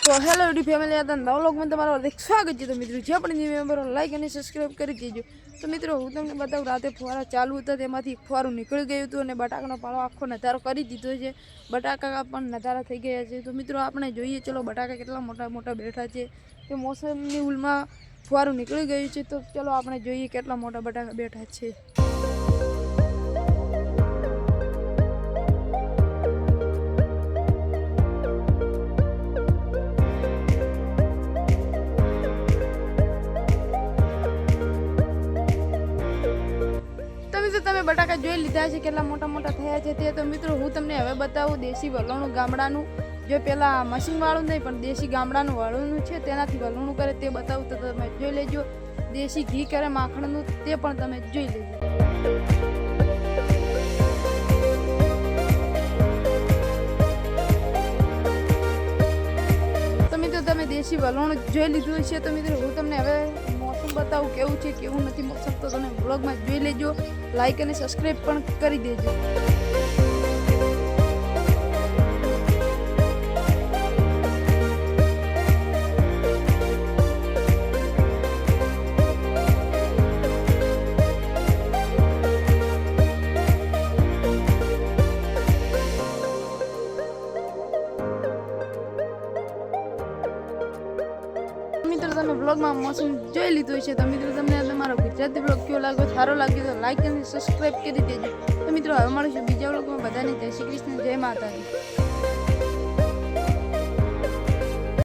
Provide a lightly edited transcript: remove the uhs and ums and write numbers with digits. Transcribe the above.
તો hello YouTube family હતા નવ લોકમાં તમારું હાર્દિક સ્વાગત છે। તો મિત્રો જે પણ ન્યૂ મેમ્બર લાઈક અને સબસ્ક્રાઈબ કરી દેજો। તો મિત્રો હું તમને બતાવું રાતે ફુવારા ચાલુ હતા તેમાંથી ફુવારું નીકળી ગયું હતું અને બટાકાનો પાળો આખો નજારો કરી દીધો છે। બટાકા પણ નજારા થઈ ગયા છે। તો મિત્રો આપણે જોઈએ ચલો બટાકા કેટલા મોટા મોટા બેઠા છે કે મોસમની ઉલમાં ફુવારું નીકળી ગયું છે। તો ચલો આપણે જોઈએ કેટલા મોટા બટાકા બેઠા છે। તમે બટાકા જોઈ લીધા છે કેટલા મોટા મોટા થયા છે તે। તો મિત્રો હું તમને હવે બતાવું દેશી વલોણું ગામડાનું, જો પેલા મશીન વાળું નહીં પણ દેશી ગામડાનું વલોણું છે તેનાથી વલોણું કરે તે બતાવું। તો તમે જોઈ લેજો, દેશી ઘી કરે માખણનું તે પણ તમે જોઈ લેજો। તો મિત્રો તમે દેશી વલોણું જોઈ લીધું છે। તો મિત્રો હું તમને હવે બતાવું કેવું છે કેવું નથી મોસમ, તો તમે બ્લોગમાં જોઈ લેજો, લાઈક અને સબસ્ક્રાઈબ પણ કરી દેજો। મિત્રો તમે બ્લોગમાં મોસમ જોઈ લીધું છે। તો મિત્રો તમને તમારો ગુજરાતી બ્લોગ કેવો લાગ્યો, સારો લાગ્યો તો લાઈક અને સબસ્ક્રાઈબ કરી દેજો। તો મિત્રો હવે મળીશું બીજા બ્લોગમાં। બધાને જય શ્રી કૃષ્ણ, જય માતાજી।